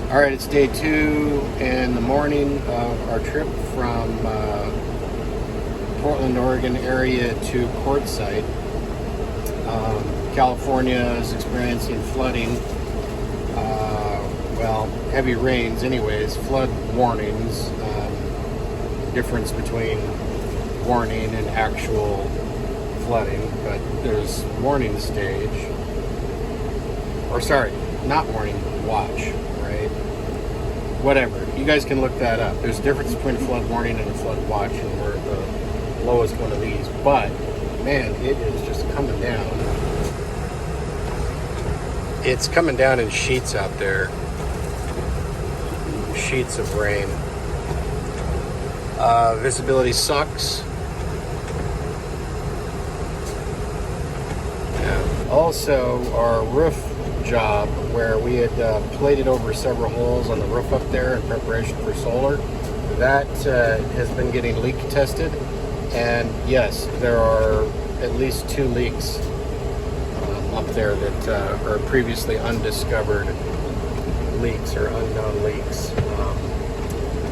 All right, it's day 2 in the morning of our trip from Portland, Oregon area to Quartzsite. California is experiencing flooding. Well, heavy rains anyways, flood warnings. Difference between warning and actual flooding, but there's warning stage. Or sorry, not warning, watch. Right? Whatever. You guys can look that up. There's a difference between a flood warning and a flood watch, and we're the lowest one of these. But, man, it is just coming down. It's coming down in sheets out there. Sheets of rain. Visibility sucks. Yeah. Also, our roof job where we had plated over several holes on the roof up there in preparation for solar, that has been getting leak tested, and yes, there are at least 2 leaks up there that are previously undiscovered leaks or unknown leaks.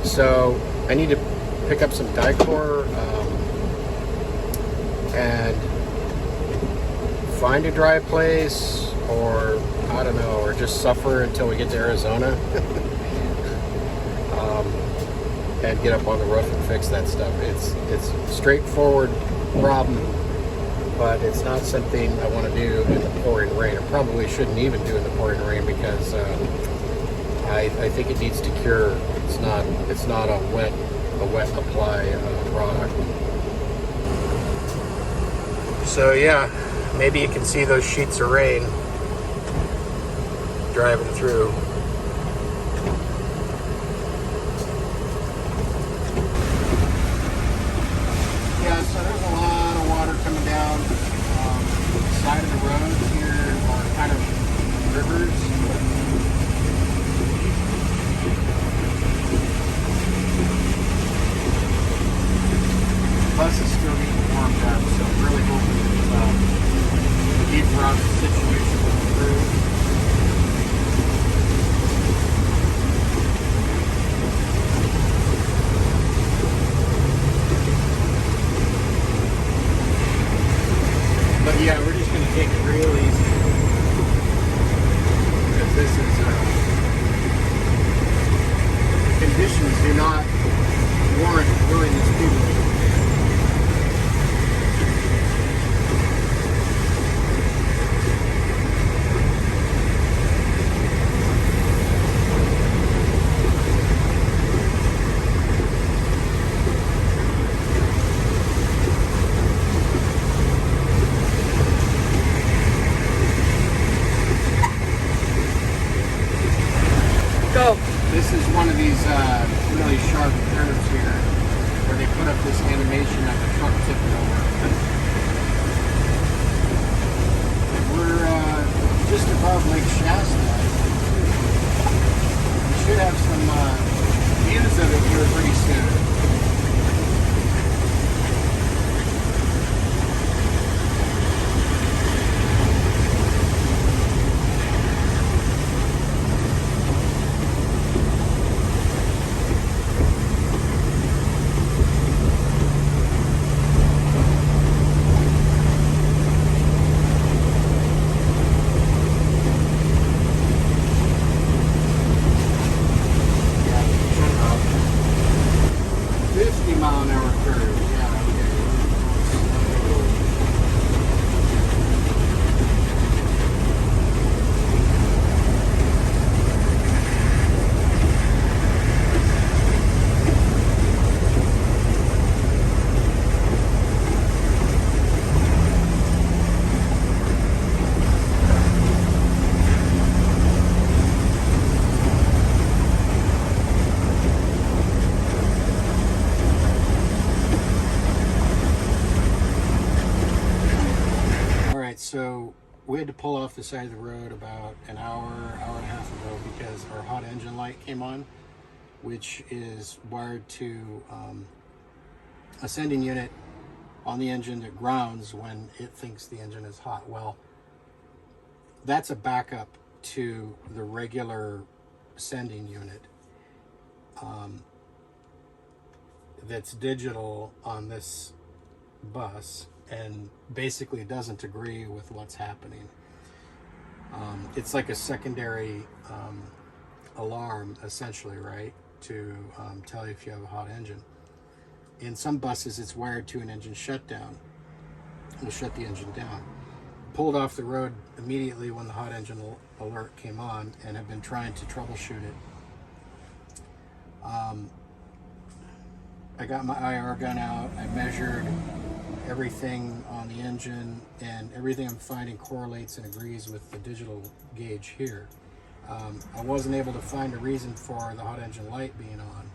So I need to pick up some Dicor and find a dry place, or I don't know, or just suffer until we get to Arizona and get up on the roof and fix that stuff. It's a straightforward problem, but it's not something I want to do in the pouring rain. I probably shouldn't even do in the pouring rain because I think it needs to cure. It's not a wet apply product. So yeah, maybe you can see those sheets of rain driving through. Yeah, so there's a lot of water coming down the side of the road here, or kind of rivers. Bus is still getting warmed up, so I'm really hoping that the defrost situation will improve. But yeah, we're just going to take it real easy, because this is, the conditions do not warrant doing this speedily. This is one of these really sharp curves here, where they put up this animation of the truck tipping over. We're just above Lake Shasta. We should have some views of it here pretty soon. So we had to pull off the side of the road about an hour and a half ago because our hot engine light came on, which is wired to a sending unit on the engine that grounds when it thinks the engine is hot. Well, that's a backup to the regular sending unit that's digital on this bus, and basically doesn't agree with what's happening. It's like a secondary alarm, essentially, right, to tell you if you have a hot engine. In some buses, it's wired to an engine shutdown. It'll shut the engine down. Pulled off the road immediately when the hot engine alert came on, and have been trying to troubleshoot it. I got my IR gun out. I measured everything on the engine, and everything I'm finding correlates and agrees with the digital gauge here. I wasn't able to find a reason for the hot engine light being on.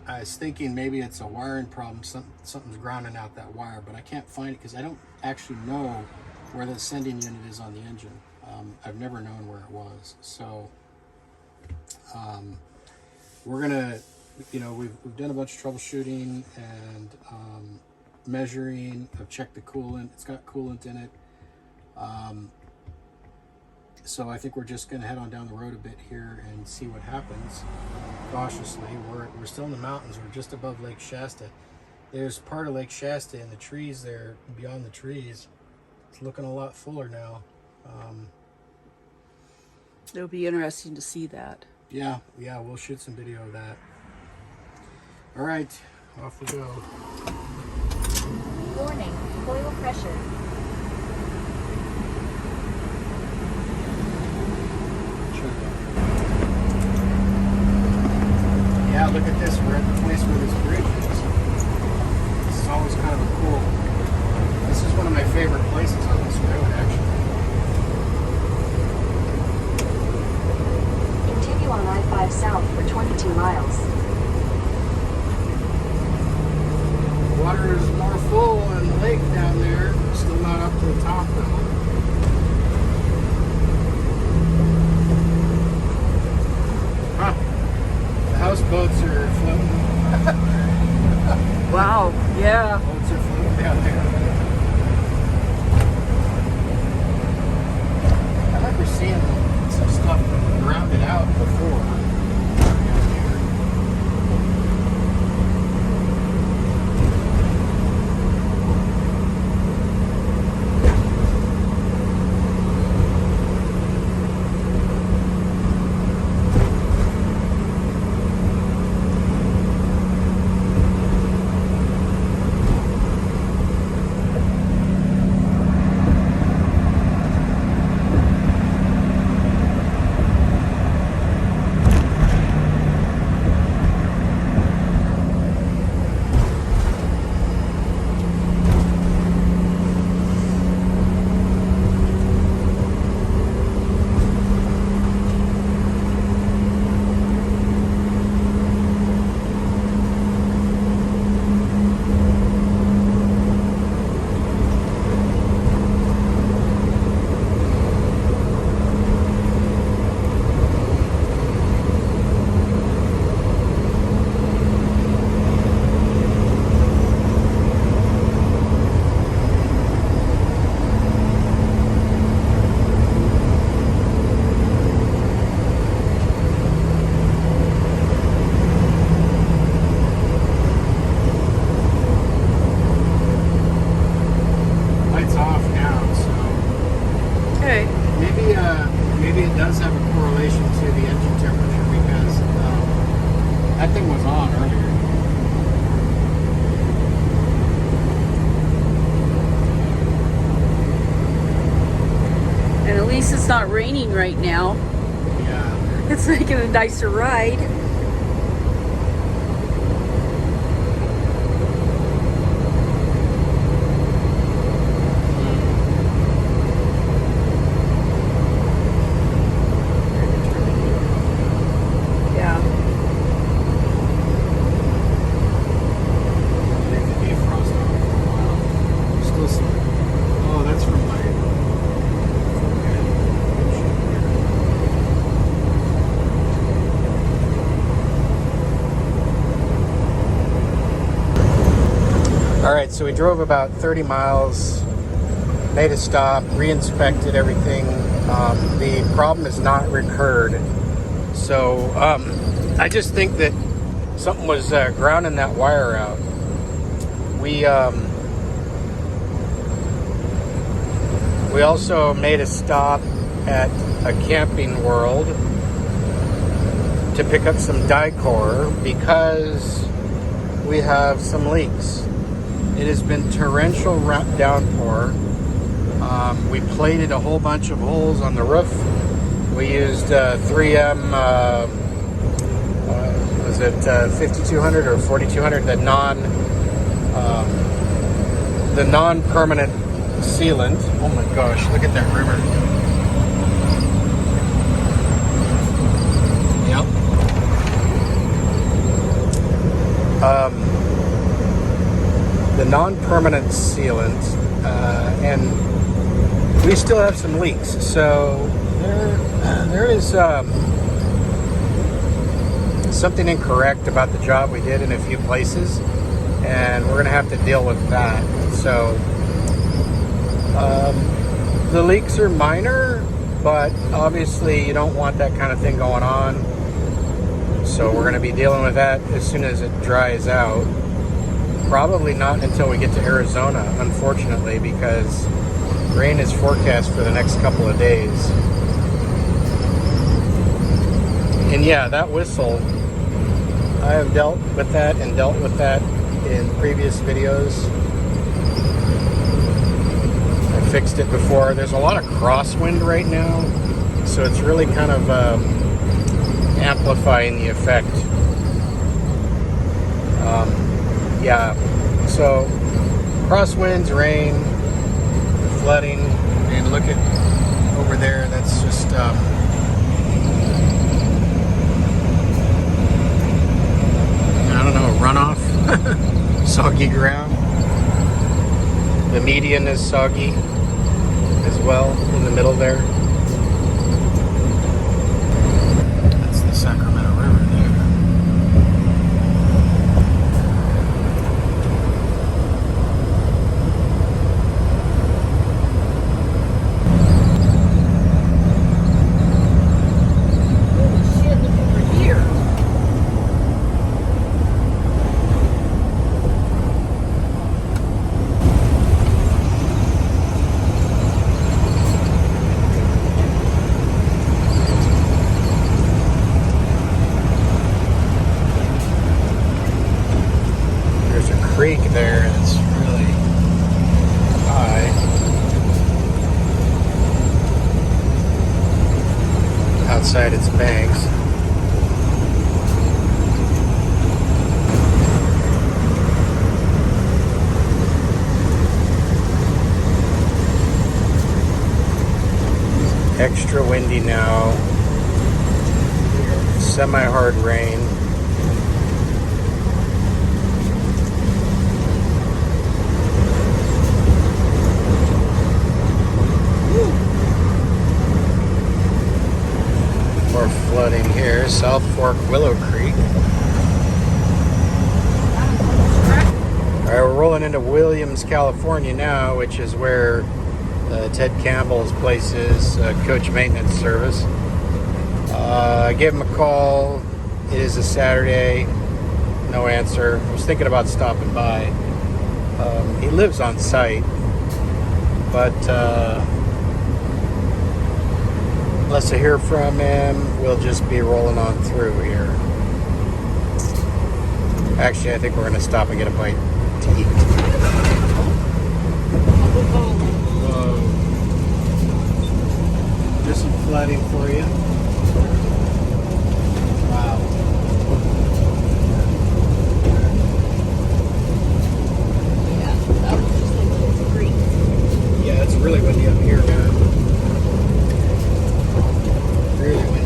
I was thinking maybe it's a wiring problem, something's grounding out that wire, but I can't find it because I don't actually know where the sending unit is on the engine. I've never known where it was. So we're gonna, we've done a bunch of troubleshooting and measuring. I've checked the coolant. It's got coolant in it. So I think we're just going to head on down the road a bit here and see what happens. Cautiously, we're still in the mountains. We're just above Lake Shasta. There's part of Lake Shasta in the trees there, beyond the trees. It's looking a lot fuller now. It'll be interesting to see that. Yeah, we'll shoot some video of that. All right, off we go. Warning, oil pressure. Yeah, look at this. We're at the place where this bridge is. This is always kind of cool. This is one of my favorite places on this road, actually. Continue on I-5 south for 22 miles. The water is more full in the lake down there. Still not up to the top, though. Houseboats are floating. Wow, yeah. Boats are floating down there. I remember seeing some stuff grounded out before. Maybe it does have a correlation to the engine temperature because that thing was on earlier. And at least it's not raining right now. Yeah. It's making a nicer ride. All right, so we drove about 30 miles made a stop, re-inspected everything. The problem is not recurred. So I just think that something was grounding that wire out. We also made a stop at a Camping World to pick up some Dicor because we have some leaks. It has been torrential downpour. We plated a whole bunch of holes on the roof. We used 3M, was it 5200 or 4200? The non-permanent sealant. Oh my gosh! Look at that river. Yep. The non-permanent sealant, and we still have some leaks. So there is something incorrect about the job we did in a few places, and we're going to have to deal with that. So the leaks are minor, but obviously you don't want that kind of thing going on. So we're going to be dealing with that as soon as it dries out. Probably not until we get to Arizona, unfortunately, because rain is forecast for the next couple of days. And yeah, that whistle, I have dealt with that in previous videos. I fixed it before. There's a lot of crosswind right now, so it's really kind of amplifying the effect. Yeah, so crosswinds, rain, flooding, and look at over there, that's just I don't know, runoff. Soggy ground. The median is soggy as well in the middle there. That's the Sacramento River there. Creek there, it's really high. Outside its banks. Extra windy now. Semi-hard rain. More flooding here, South Fork Willow Creek. Alright, we're rolling into Williams, California now, which is where Ted Campbell's place is, Coach Maintenance Service. I gave him a call. It is a Saturday. No answer. I was thinking about stopping by. He lives on site, but unless I hear from him, we'll just be rolling on through here. Actually, I think we're going to stop and get a bite to eat. Whoa. There's some flooding for you. Wow. Yeah, that was just like a little creek. Yeah, it's really windy up here, man. Really windy.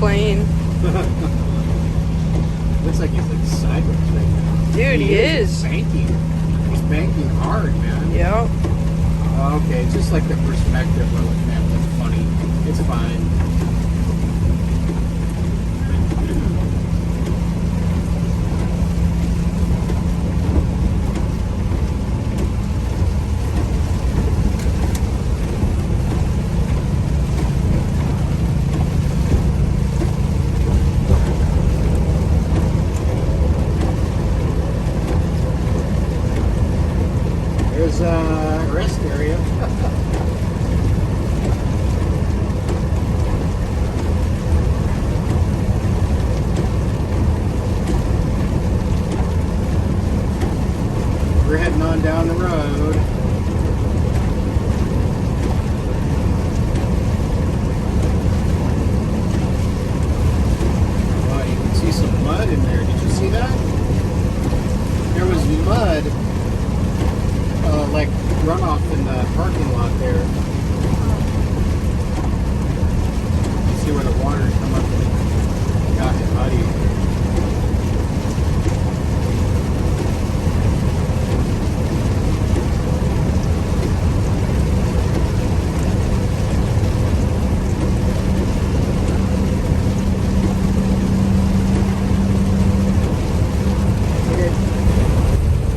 plane. Looks like he's like sideways right now. Dude, he is. He's banking. He's banking hard, man. Yep. Okay, it's just like the perspective we're looking at. It's funny. It's fine. There's a rest area. We're heading on down the road. Wow, you can see some mud in there. Did you see that? There was mud, like runoff in the parking lot there. You see where the water come up and got it muddy.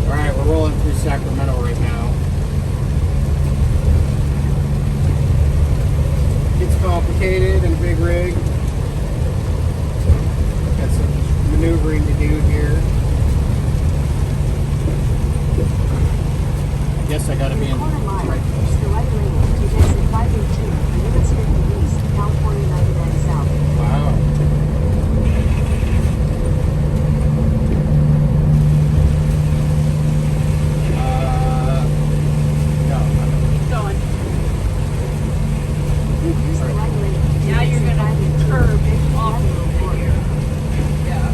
Alright, we're rolling through Sacramento right now. It's complicated and big rig. Got some maneuvering to do here. I guess I gotta be in Quarter mile, right use place. the right lane to exit 518 for units 50 east, California 99 south. Wow. No. Keep going. Use the right lane to Now you're exit gonna 518 curve for off a little bit here. Yeah.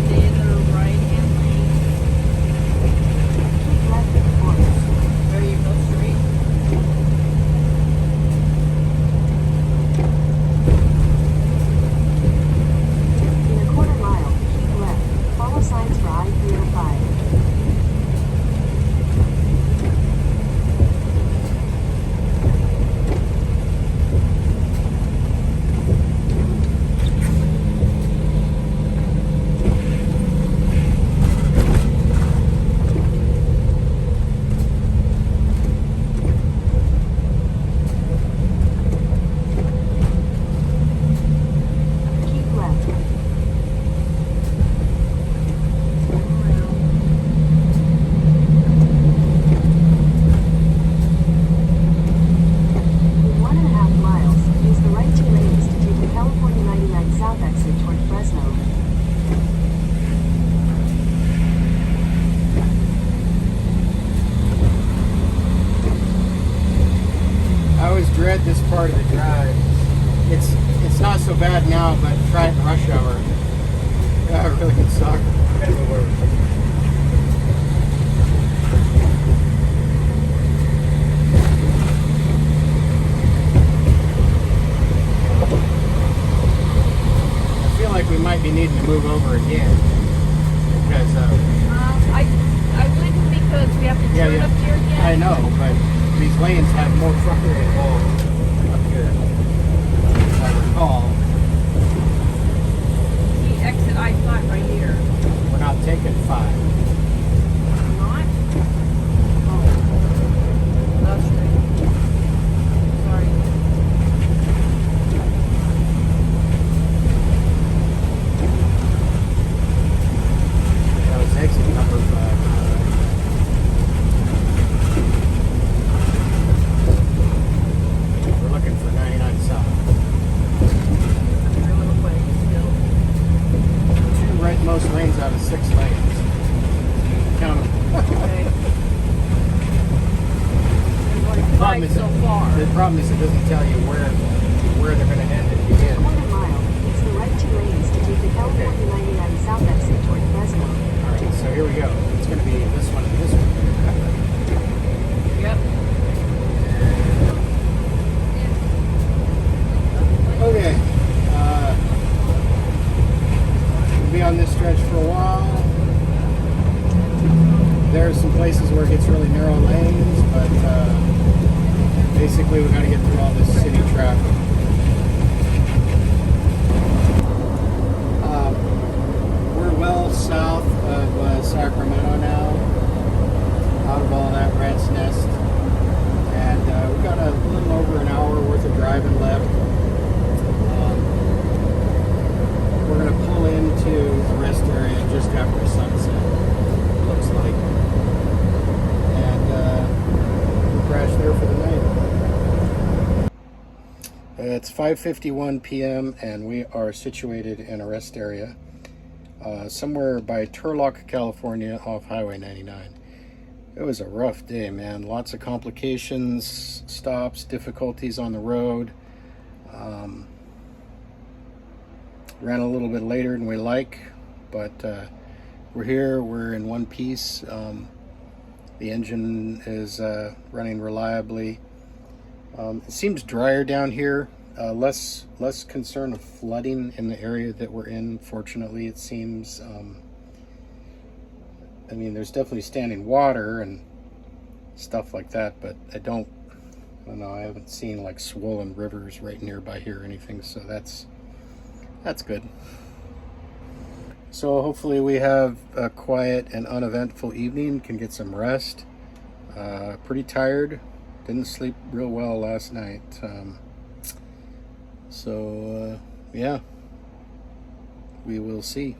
Stay in the right-hand lane. Keep left at the corner. There you go, straight. In a quarter mile, keep left. Follow signs for I-305. Keep left. In 1.5 miles, use the right 2 lanes to take the California 99 south exit toward Fresno. I always dread this part of the drive. It's not so bad now, but try it in rush hour. Yeah, it really can suck. I feel like we might be needing to move over again because I wouldn't because we have to turn up here again. I know, but these lanes have more trucker involved up here. As I recall, The exit I-5 right here. we're not taking 5. Not? Oh. That's right. Sorry. That was exit number 5. We're looking for 99 south. A little way still. Two rightmost lanes out of 6 lanes. Count them. Okay. There's only Problem 5 is so far. The problem is it doesn't tell you where they're going to end and begin. Quarter mile, use the California 99 South exit toward Fresno. All right, so here we go. It's going to be this one and this one. Yep. Okay. We'll be on this stretch for a while. There are some places where it gets really narrow lanes, but basically we got to get through all this city traffic. We're well south of Sacramento now, out of all that rat's nest, and we've got a little over an hour worth of driving left. We're going to pull into the rest area just after sunset, looks like, and we'll crash there for the night. It's 5:51 p.m. and we are situated in a rest area somewhere by Turlock, California, off Highway 99. It was a rough day, man. Lots of complications, stops, difficulties on the road. Ran a little bit later than we like, but we're here. We're in one piece. The engine is running reliably. It seems drier down here. Less concern of flooding in the area that we're in. Fortunately, it seems. I mean, there's definitely standing water and stuff like that, but I don't know. I haven't seen like swollen rivers right nearby here or anything, so that's good. So hopefully we have a quiet and uneventful evening, can get some rest. Pretty tired, didn't sleep real well last night. Yeah, we will see.